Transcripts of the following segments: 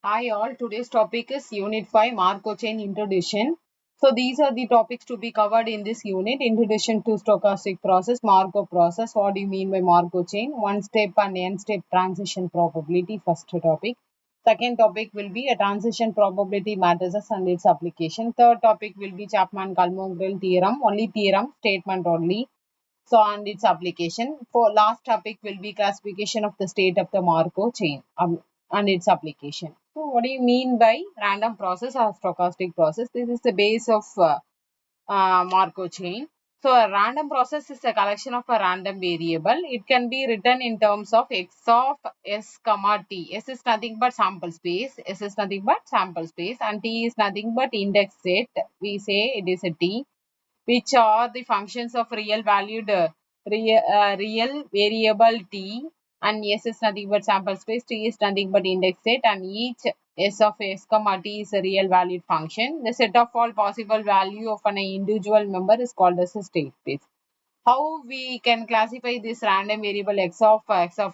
Hi all, today's topic is Unit 5 Markov chain introduction. So these are the topics to be covered in this unit. Introduction to stochastic process, Markov process. What do you mean by Markov chain? One step and n step transition probability, first topic. Second topic will be a transition probability matrices and its application. Third topic will be Chapman-Kolmogorov theorem, only theorem, statement only. So and its application. For last topic will be classification of the state of the Markov chain and its application. So what do you mean by random process or stochastic process? This is the base of Markov chain. So a random process is a collection of a random variable. It can be written in terms of x of s comma t. S is nothing but sample space. S is nothing but sample space and t is nothing but index set. We say it is a t, which are the functions of real valued real variable t, and s is nothing but sample space, t is nothing but index set, and each s of s comma t is a real valued function. The set of all possible value of an individual member is called as a state space. How we can classify this random variable x of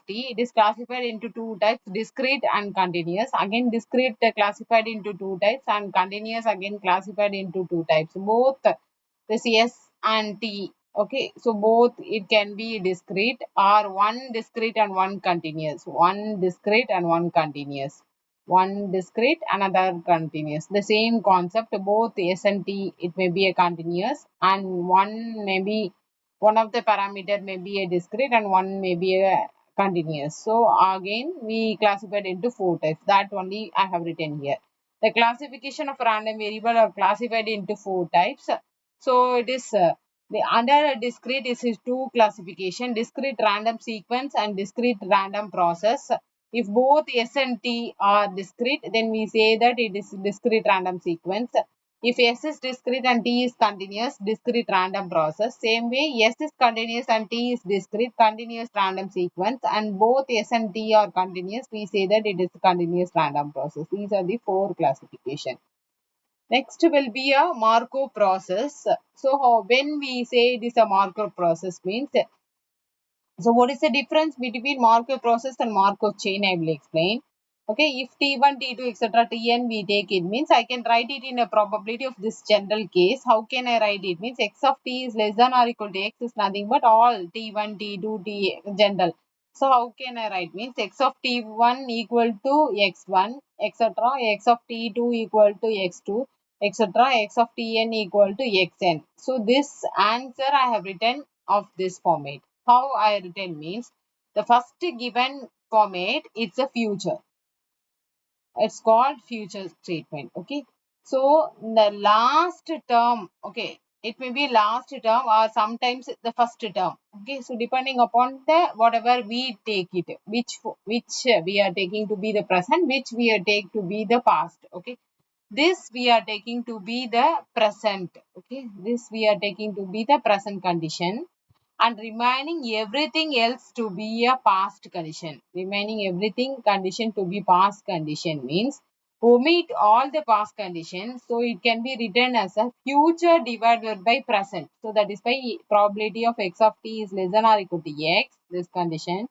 t? It is classified into two types, discrete and continuous. Again, discrete classified into two types and continuous again classified into two types. Both this s and t. Okay, so both it can be discrete or one discrete and one continuous. One discrete and one continuous. One discrete, another continuous. The same concept, both s and t, it may be a continuous and one may be one of the parameter may be a discrete and one may be a continuous. So again we classified into four types. That only I have written here. The classification of random variable are classified into four types. So it is the under discrete is two classification: discrete random sequence and discrete random process. If both S and T are discrete, then we say that it is discrete random sequence. If S is discrete and T is continuous, discrete random process. Same way, S is continuous and T is discrete, continuous random sequence, and both S and T are continuous, we say that it is continuous random process. These are the four classification. Next will be a Markov process. So when we say it is a Markov process means, so what is the difference between Markov process and Markov chain? I will explain. Okay, if T1, T2, etc. Tn we take it means I can write it in a probability of this general case. How can I write it? Means x of t is less than or equal to x is nothing but all T1, T2, T general. So how can I write? Means x of T1 equal to x1, etc. x of T2 equal to x2, etc. x of Tn equal to xn. So this answer I have written of this format. How I written means the first given format, it's a future. It's called future statement. Okay. So the last term, okay, it may be last term or sometimes the first term. Okay. So depending upon the whatever we take it, which we are taking to be the present, which we are take to be the past. Okay. This we are taking to be the present. Okay. This we are taking to be the present condition, and remaining everything else to be a past condition. Remaining everything condition to be past condition means omit all the past conditions. So it can be written as a future divided by present. So that is by probability of x of t is less than or equal to x, this condition.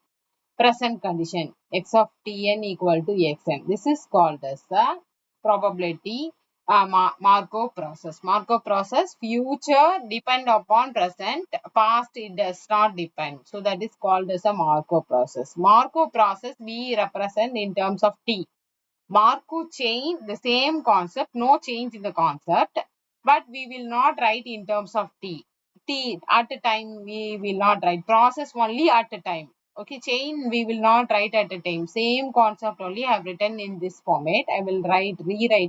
Present condition, x of tn equal to xn. This is called as the probability Markov process. Markov process, future depend upon present, past it does not depend. So that is called as a Markov process. Markov process we represent in terms of t. Markov chain, the same concept, no change in the concept, but we will not write in terms of t. T at a time we will not write. Process only at a time. Okay, chain we will not write at a time. Same concept only I have written in this format. I will rewrite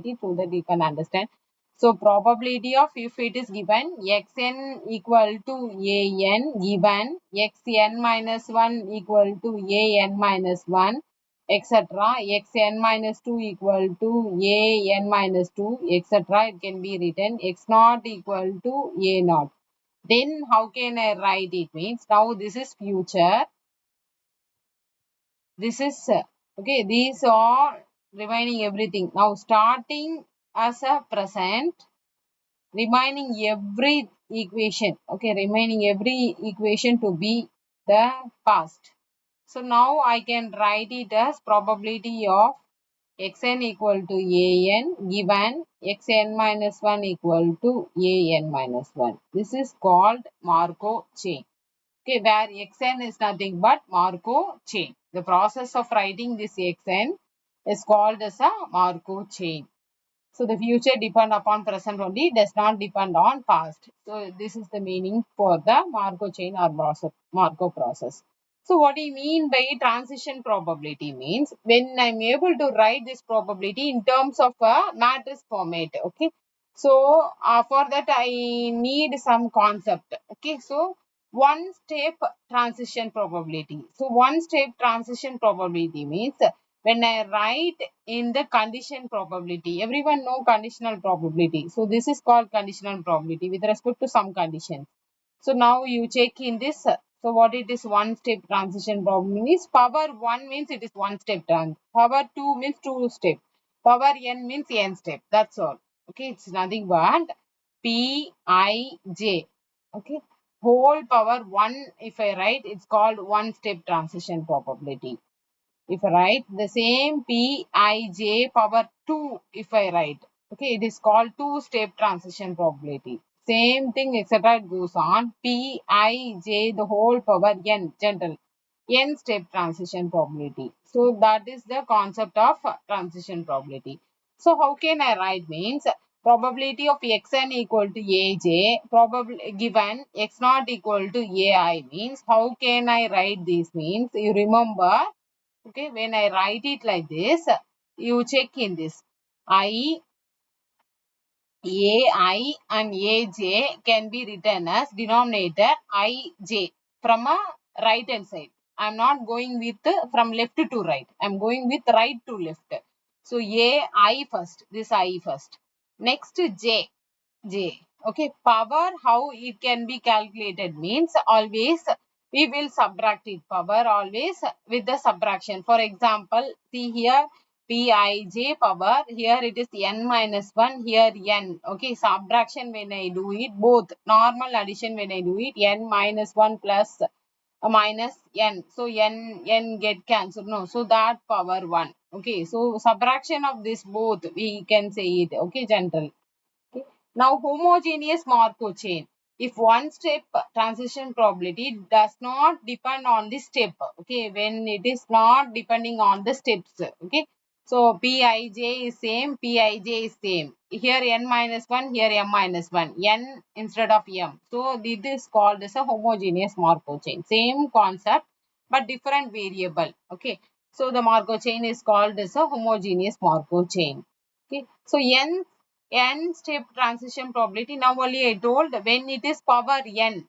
it so that you can understand. So probability of, if it is given xn equal to an given xn minus 1 equal to an minus 1, etc. xn minus 2 equal to an minus 2, etc. It can be written x naught equal to a naught. Then how can I write it? Means now this is future. This is okay. These are remaining everything. Now starting as a present, remaining every equation. Okay, remaining every equation to be the past. So now I can write it as probability of xn equal to an given xn minus 1 equal to an minus 1. This is called Markov chain. Okay, where xn is nothing but Markov chain. The process of writing this xn is called as a Markov chain. So the future depend upon present only, does not depend on past. So this is the meaning for the Markov chain or Markov process. So what do you mean by transition probability means when I'm able to write this probability in terms of a matrix format. Okay. So for that I need some concept. Okay. So one step transition probability. So one step transition probability means when I write in the condition probability, everyone know conditional probability. So this is called conditional probability with respect to some conditions. So now you check in this. So what it is one step transition probability is power 1 means it is one step trans. Power 2 means 2 step. Power n means n step. That's all. Okay, it's nothing but Pij. Okay, whole power 1 if I write, it's called one step transition probability. If I write the same Pij power 2 if I write, okay, it is called two-step transition probability. Same thing, etc. It goes on. Pij the whole power n, general, n step transition probability. So that is the concept of transition probability. So how can I write means probability of xn equal to aj, probably given x not equal to ai means how can I write this means you remember. Okay, when I write it like this, you check in this. AI and AJ can be written as denominator IJ from a right hand side. I am not going with from left to right. I am going with right to left. So AI first, this I first. Next J. Okay, power how it can be calculated means always we will subtract it. Power always with the subtraction. For example, see here Pij power, here it is n minus 1, here n. Okay, subtraction when I do it, both normal addition when I do it, n minus 1 plus minus n. So n get cancelled. No, so that power 1. Okay, so subtraction of this both we can say it. Okay, general. Okay. Now homogeneous Markov chain. If one step transition probability does not depend on the step. Okay, when it is not depending on the steps. Okay. So Pij is same, Pij is same. Here n minus 1, here m minus 1. N instead of m. So it is called as a homogeneous Markov chain. Same concept but different variable. Okay. So the Markov chain is called as a homogeneous Markov chain. Okay. So n step transition probability. Now only I told when it is power n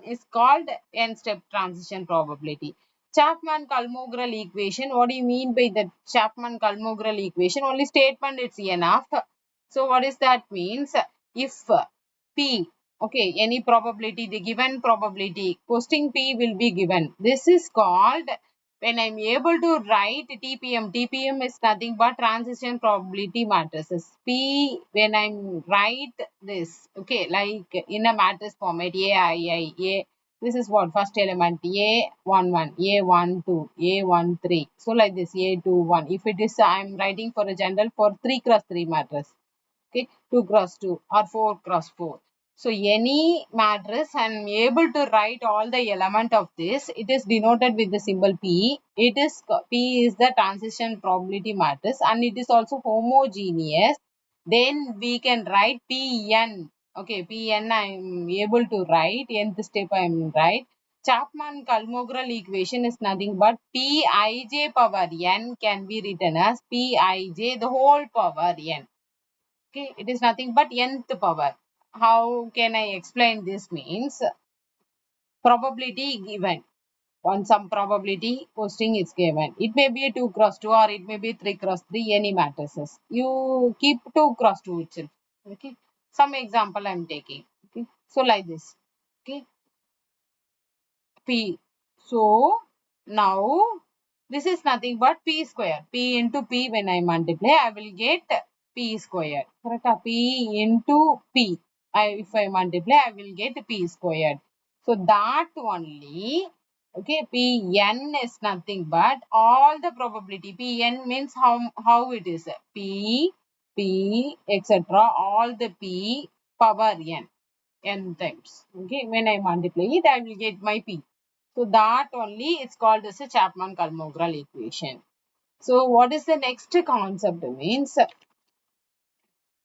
is called n step transition probability. Chapman-Kolmogorov equation. What do you mean by the Chapman-Kolmogorov equation? Only statement it's enough. So what is that means? If P, okay, any probability, the given probability, posting P will be given. This is called when I'm able to write TPM. TPM is nothing but transition probability matrices. P when I'm write this, okay, like in a matrix format, A. This is what first element A11, A12, A13. So like this A21. If it is I'm writing for a general for 3 cross 3 matrix. Okay, 2 cross 2 or 4 cross 4. So any matrix I am able to write all the element of this. It is denoted with the symbol P. P is the transition probability matrix and it is also homogeneous. Then we can write Pn. Okay, Pn I am able to write. Nth step I am right. Chapman-Kolmogorov equation is nothing but Pij power n can be written as Pij the whole power n. Okay, it is nothing but nth power. How can I explain this means probability given. On some probability posting is given. It may be a 2 cross 2 or it may be 3 cross 3 any matrices. You keep 2 cross 2 itself. Okay. Some example I am taking. Okay. So like this. Okay. P. So now this is nothing but P square. P into P when I multiply, I will get P squared. Correct? P into P. If I multiply, I will get P squared. So that only Okay, Pn is nothing but all the probability. Pn means how it is. P, etc. All the P power n times. Okay, when I multiply it, I will get my P. So that only it's called as a Chapman-Kolmogorov equation. So what is the next concept means?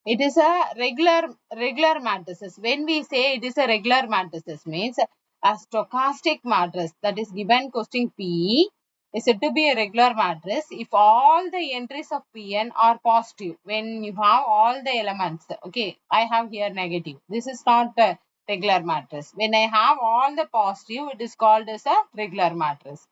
It is a regular matrices. When we say it is a regular matrices means a stochastic matrix that is given question P is said to be a regular matrix if all the entries of Pn are positive. When you have all the elements, okay, I have here negative. This is not a regular matrix. When I have all the positive, it is called as a regular matrix.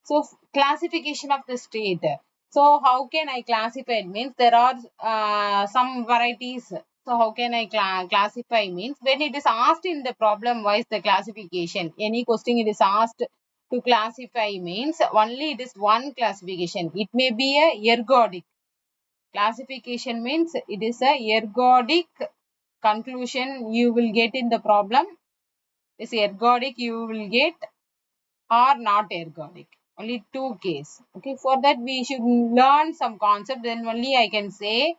So classification of the state. So how can I classify it means there are some varieties. So how can I classify means when it is asked in the problem wise the classification, any question it is asked to classify means only it is one classification. It may be a ergodic. Classification means it is a ergodic conclusion you will get in the problem. Is ergodic you will get or not ergodic. Only two case. Okay, for that we should learn some concept. Then only I can say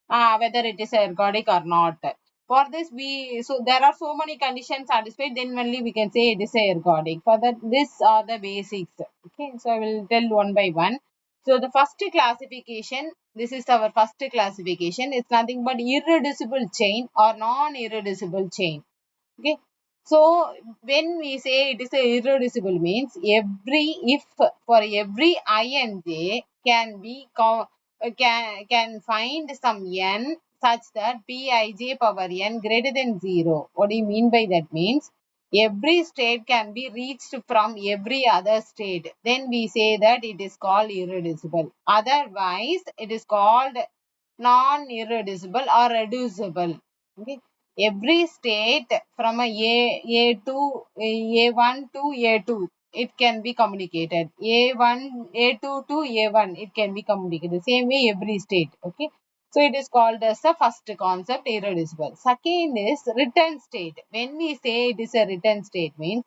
whether it is ergodic or not. For this so there are so many conditions satisfied. Then only we can say it is ergodic. For that, these are the basics. Okay, so I will tell one by one. So the first classification. This is our first classification. It's nothing but irreducible chain or non-irreducible chain. Okay, so when we say it is a irreducible means if for every I and j can be can find some n such that pij power n greater than 0. What do you mean by that means every state can be reached from every other state, then we say that it is called irreducible. Otherwise it is called non-irreducible or reducible. Okay, every state from a2 a1 to a2 it can be communicated, a2 to a1 it can be communicated same way every state. Okay, so it is called as the first concept irreducible. Second is return state. When we say it is a return state means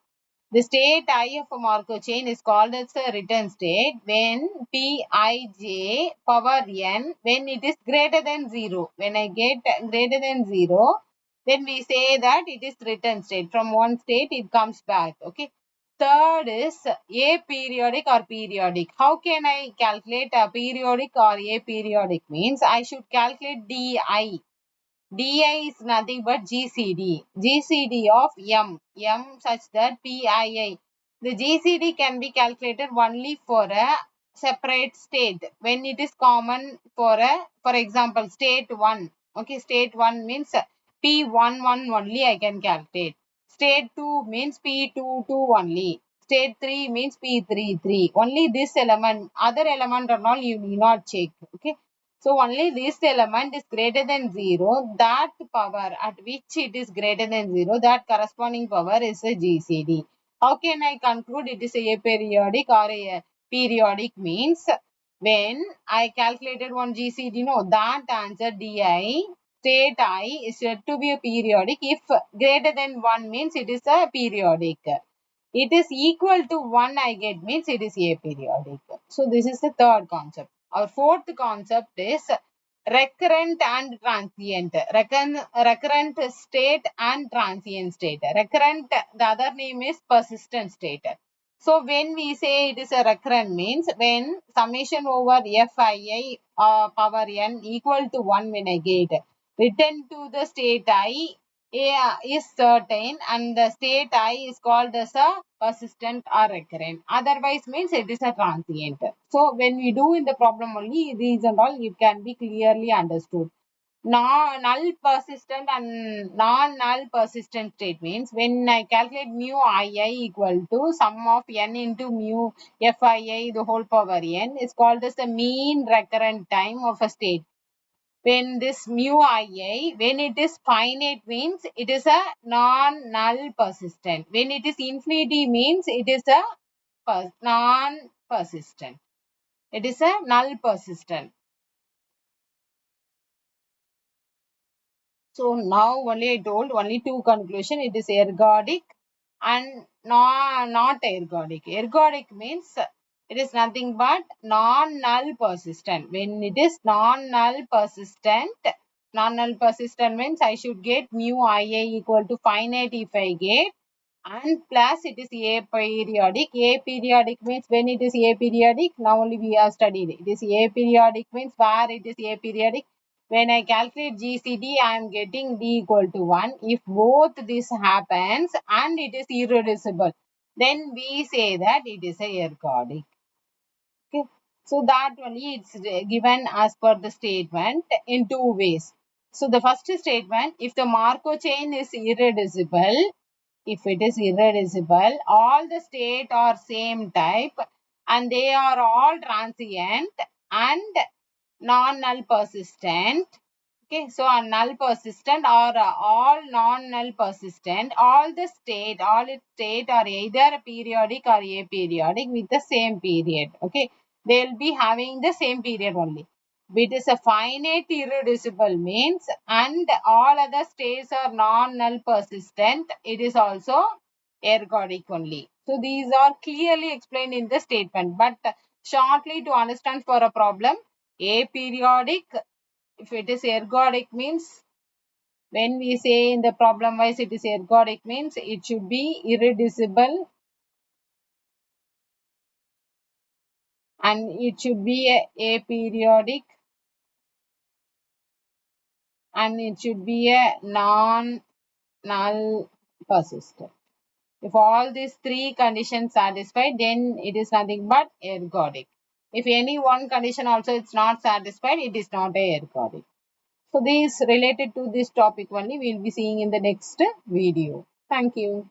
the state I of a Markov chain is called as a return state when Pij power n when it is greater than 0. When I get greater than 0, then we say that it is return state. From one state it comes back. Okay. Third is aperiodic or periodic. How can I calculate a periodic or aperiodic means I should calculate di. Di is nothing but GCD. GCD of M such that PII. The GCD can be calculated only for a separate state when it is common for for example, state 1. Okay, state 1 means P11 only I can calculate. State 2 means P22 only. State 3 means P33. Only this element, other element or all you need not check. Okay. So only this element is greater than 0, that power at which it is greater than 0, that corresponding power is a GCD. How can I conclude it is a periodic or a periodic means when I calculated one GCD, no, that answer DI, state I is said to be a periodic if greater than 1 means it is a periodic. It is equal to 1 I get means it is aperiodic. So this is the third concept. Our fourth concept is recurrent and transient. Recurrent state and transient state. Recurrent, the other name is persistent state. So when we say it is a recurrent means when summation over Fii power n equal to 1 when I get return to the state I is certain and the state I is called as a persistent or recurrent. Otherwise means it is a transient. So when we do in the problem only these and all it can be clearly understood. Null persistent and non-null persistent state means when I calculate mu ii equal to sum of n into mu fii the whole power n is called as the mean recurrent time of a state. When this mu I, when it is finite means it is a non-null persistent. When it is infinity means it is a non-persistent. It is a null persistent. So now only I told only two conclusion. It is ergodic and not ergodic. Ergodic means it is nothing but non-null persistent. When it is non-null persistent means I should get mu ia equal to finite if I get, and plus it is aperiodic. Aperiodic means when it is aperiodic, now only we have studied it. It is aperiodic means where it is aperiodic. When I calculate GCD, I am getting D equal to 1. If both this happens and it is irreducible, then we say that it is a ergodic. Okay. So that only it's given as per the statement in two ways. So the first statement, if the Markov chain is irreducible, if it is irreducible, all the state are same type and they are all transient and non-null persistent. Okay, so a null persistent or all non-null persistent, all its state are either periodic or aperiodic with the same period. Okay, they will be having the same period only. It is a finite irreducible means and all other states are non-null persistent, it is also ergodic only. So these are clearly explained in the statement, but shortly to understand for a problem, aperiodic, if it is ergodic means, when we say in the problem wise it is ergodic means it should be irreducible and it should be aperiodic and it should be a non-null persistent. If all these three conditions satisfied, then it is nothing but ergodic. If any one condition also it's not satisfied, it is not a ergodic. So this related to this topic only we will be seeing in the next video. Thank you.